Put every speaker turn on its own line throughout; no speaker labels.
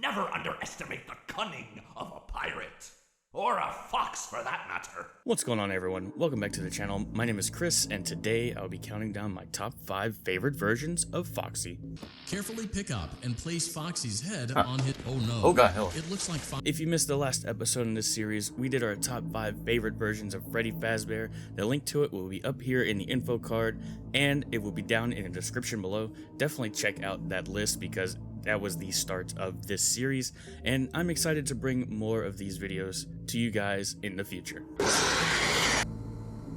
Never underestimate the cunning of a pirate. Or a fox, for that matter.
What's going on, everyone? Welcome back to the channel. My name is Chris, and today I'll be counting down my top 5 favorite versions of Foxy.
Carefully pick up and place Foxy's head on his... Oh no.
Oh god, hell.
It looks like...
If you missed the last episode in this series, we did our top 5 favorite versions of Freddy Fazbear. The link to it will be up here in the info card, and it will be down in the description below. Definitely check out that list because that was the start of this series, and I'm excited to bring more of these videos to you guys in the future.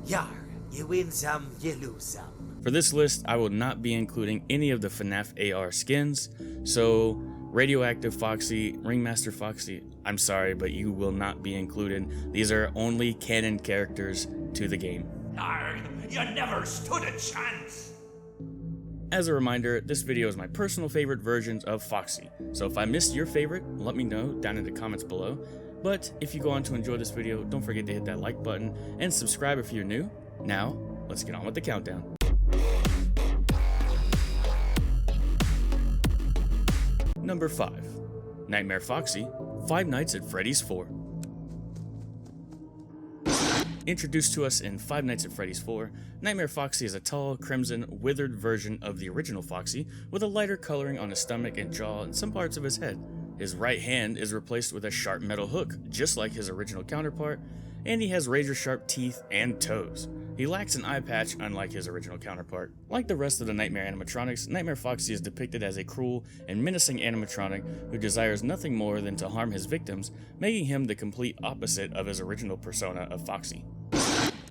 Yar, you win some, you lose some.
For this list, I will not be including any of the FNaF AR skins, so Radioactive Foxy, Ringmaster Foxy, I'm sorry, but you will not be included. These are only canon characters to the game.
Yar, you never stood a chance.
As a reminder, this video is my personal favorite versions of Foxy, so if I missed your favorite, let me know down in the comments below. But if you go on to enjoy this video, don't forget to hit that like button and subscribe if you're new. Now, let's get on with the countdown. Number 5. Nightmare Foxy, Five Nights at Freddy's 4. Introduced to us in Five Nights at Freddy's 4, Nightmare Foxy is a tall, crimson, withered version of the original Foxy with a lighter coloring on his stomach and jaw and some parts of his head. His right hand is replaced with a sharp metal hook, just like his original counterpart, and he has razor-sharp teeth and toes. He lacks an eye patch, unlike his original counterpart. Like the rest of the Nightmare animatronics, Nightmare Foxy is depicted as a cruel and menacing animatronic who desires nothing more than to harm his victims, making him the complete opposite of his original persona of Foxy.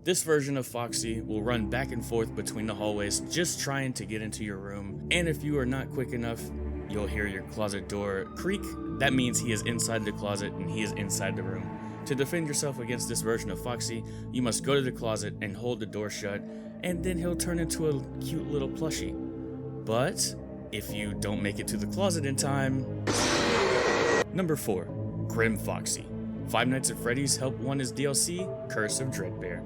This version of Foxy will run back and forth between the hallways just trying to get into your room, and if you are not quick enough, you'll hear your closet door creak. That means he is inside the closet and he is inside the room. To defend yourself against this version of Foxy, you must go to the closet and hold the door shut, and then he'll turn into a cute little plushie. But if you don't make it to the closet in time... Number 4. Grim Foxy. Five Nights at Freddy's Help Wanted DLC, Curse of Dreadbear.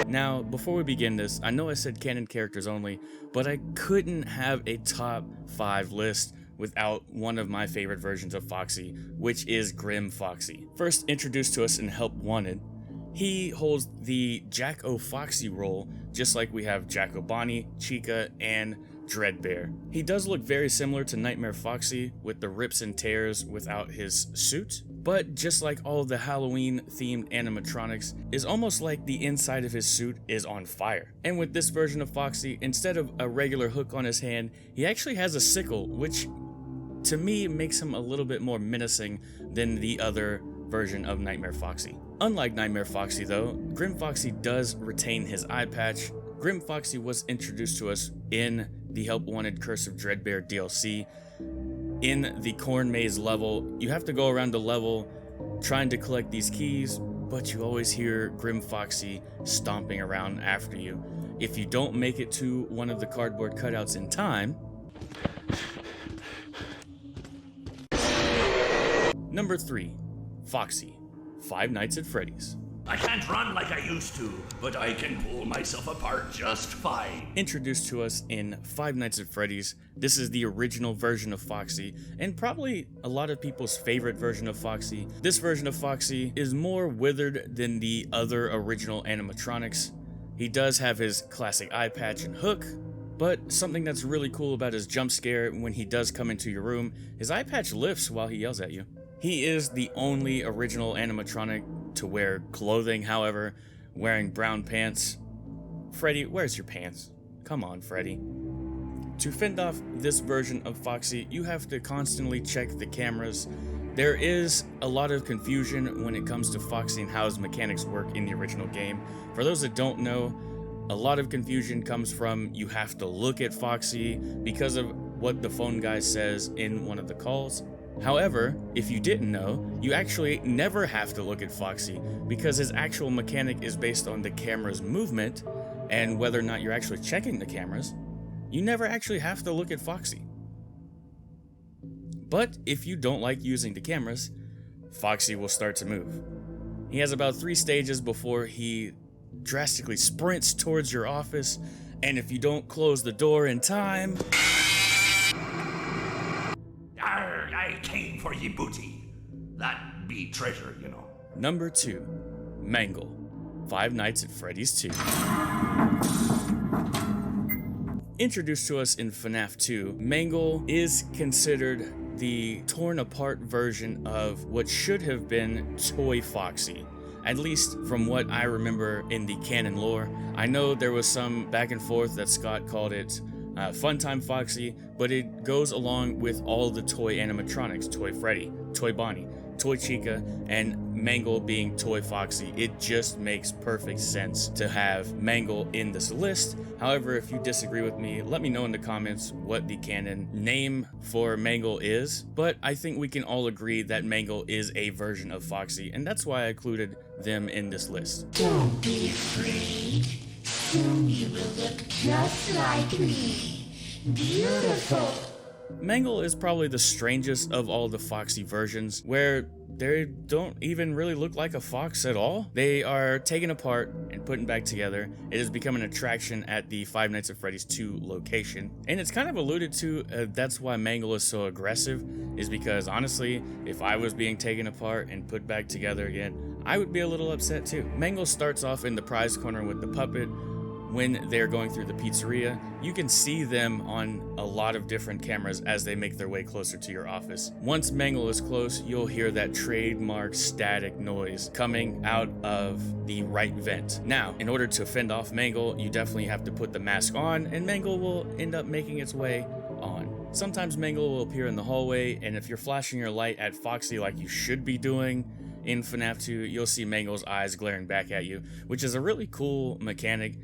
Now, before we begin this, I know I said canon characters only, but I couldn't have a top 5 list without one of my favorite versions of Foxy, which is Grim Foxy. First introduced to us in Help Wanted, he holds the Jack-O-Foxy role, just like we have Jack-O-Bonnie, Chica, and Dreadbear. He does look very similar to Nightmare Foxy with the rips and tears without his suit, but just like all of the Halloween-themed animatronics, is almost like the inside of his suit is on fire. And with this version of Foxy, instead of a regular hook on his hand, he actually has a sickle, which to me makes him a little bit more menacing than the other version of Nightmare Foxy. Unlike Nightmare Foxy though, Grim Foxy does retain his eye patch. Grim Foxy was introduced to us in the Help Wanted Curse of Dreadbear DLC. In the corn maze level, you have to go around the level trying to collect these keys, but you always hear Grim Foxy stomping around after you. If you don't make it to one of the cardboard cutouts in time... Number 3. Foxy. Five Nights at Freddy's.
I can't run like I used to, but I can pull myself apart just fine.
Introduced to us in Five Nights at Freddy's, this is the original version of Foxy, and probably a lot of people's favorite version of Foxy. This version of Foxy is more withered than the other original animatronics. He does have his classic eye patch and hook, but something that's really cool about his jump scare when he does come into your room, his eye patch lifts while he yells at you. He is the only original animatronic to wear clothing, however, wearing brown pants. Freddy, where's your pants? Come on, Freddy. To fend off this version of Foxy, you have to constantly check the cameras. There is a lot of confusion when it comes to Foxy and how his mechanics work in the original game. For those that don't know, a lot of confusion comes from you have to look at Foxy because of what the phone guy says in one of the calls. However, if you didn't know, you actually never have to look at Foxy because his actual mechanic is based on the camera's movement, and whether or not you're actually checking the cameras, you never actually have to look at Foxy. But if you don't like using the cameras, Foxy will start to move. He has about 3 stages before he drastically sprints towards your office, and if you don't close the door in time...
Arr, I came for ye booty. That be treasure, you know.
Number 2, Mangle, Five Nights at Freddy's 2. Introduced to us in FNaF 2, Mangle is considered the torn apart version of what should have been Toy Foxy. At least from what I remember in the canon lore. I know there was some back and forth that Scott called it Funtime Foxy, but it goes along with all the toy animatronics, Toy Freddy, Toy Bonnie, Toy Chica, and Mangle being Toy Foxy. It just makes perfect sense to have Mangle in this list. However, if you disagree with me, let me know in the comments what the canon name for Mangle is, but I think we can all agree that Mangle is a version of Foxy, and that's why I included them in this list.
Don't be afraid. Soon you will look just like me. Beautiful.
Mangle is probably the strangest of all the Foxy versions, where they don't even really look like a fox at all. They are taken apart and put back together. It has become an attraction at the Five Nights at Freddy's 2 location. And it's kind of alluded to, that's why Mangle is so aggressive, is because honestly, if I was being taken apart and put back together again, I would be a little upset too. Mangle starts off in the prize corner with the puppet. When they're going through the pizzeria, you can see them on a lot of different cameras as they make their way closer to your office. Once Mangle is close, you'll hear that trademark static noise coming out of the right vent. Now, in order to fend off Mangle, you definitely have to put the mask on, and Mangle will end up making its way on. Sometimes Mangle will appear in the hallway, and if you're flashing your light at Foxy like you should be doing in FNaF 2, you'll see Mangle's eyes glaring back at you, which is a really cool mechanic.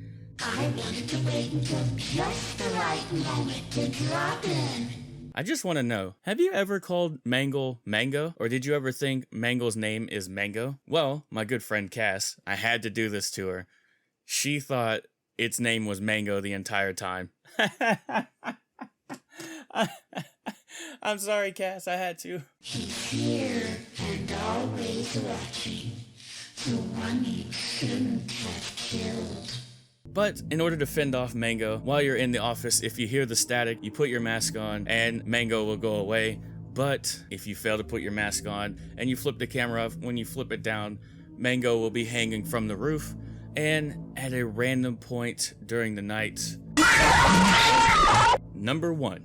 I wanted to wait until just the right moment to drop in.
I just want to know, have you ever called Mangle Mango? Or did you ever think Mangle's name is Mango? Well, my good friend Cass, I had to do this to her. She thought its name was Mango the entire time. I'm sorry, Cass, I had to.
He's here and always watching. The one you shouldn't have killed.
But in order to fend off Mango, while you're in the office, if you hear the static, you put your mask on and Mango will go away. But if you fail to put your mask on and you flip the camera off, when you flip it down, Mango will be hanging from the roof, and at a random point during the night. Number 1,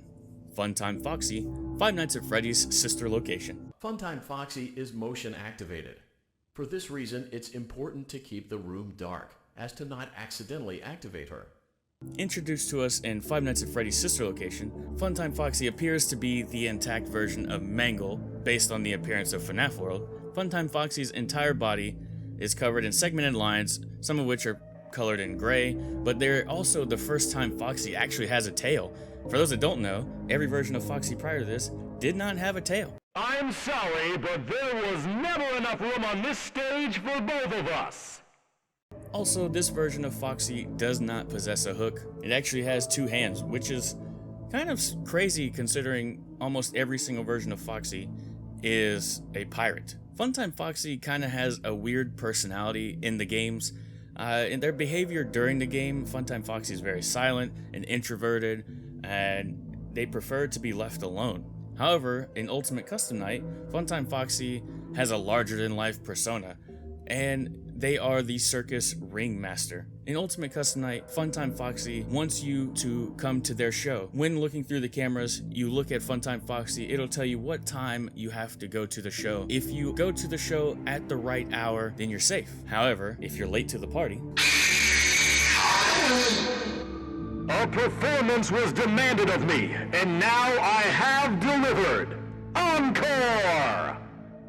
Funtime Foxy, Five Nights at Freddy's sister location.
Funtime Foxy is motion activated. For this reason, it's important to keep the room dark, as to not accidentally activate her.
Introduced to us in Five Nights at Freddy's sister location, Funtime Foxy appears to be the intact version of Mangle, based on the appearance of FNaF World. Funtime Foxy's entire body is covered in segmented lines, some of which are colored in gray, but they're also the first time Foxy actually has a tail. For those that don't know, every version of Foxy prior to this did not have a tail.
I'm sorry, but there was never enough room on this stage for both of us.
Also, this version of Foxy does not possess a hook. It actually has 2 hands, which is kind of crazy considering almost every single version of Foxy is a pirate. Funtime Foxy kind of has a weird personality in the games. In their behavior during the game, Funtime Foxy is very silent and introverted, and they prefer to be left alone. However, in Ultimate Custom Night, Funtime Foxy has a larger-than-life persona, and they are the circus ringmaster. In Ultimate Custom Night, Funtime Foxy wants you to come to their show. When looking through the cameras, you look at Funtime Foxy, it'll tell you what time you have to go to the show. If you go to the show at the right hour, then you're safe. However, if you're late to the party...
A performance was demanded of me, and now I have delivered. Encore!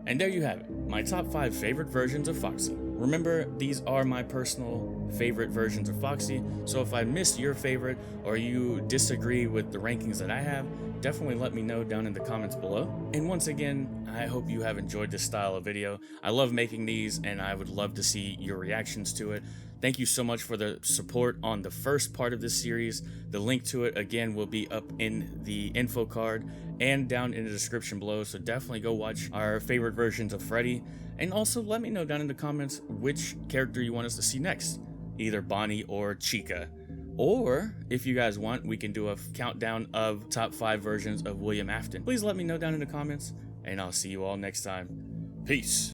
And there you have it, my top 5 favorite versions of Foxy. Remember, these are my personal favorite versions of Foxy, so if I missed your favorite or you disagree with the rankings that I have, definitely let me know down in the comments below. And once again, I hope you have enjoyed this style of video. I love making these and I would love to see your reactions to it. Thank you so much for the support on the first part of this series. The link to it, again, will be up in the info card and down in the description below, so definitely go watch our favorite versions of Freddy. And also let me know down in the comments which character you want us to see next. either Bonnie or Chica. Or, if you guys want, we can do a countdown of top 5 versions of William Afton. Please let me know down in the comments, and I'll see you all next time. Peace.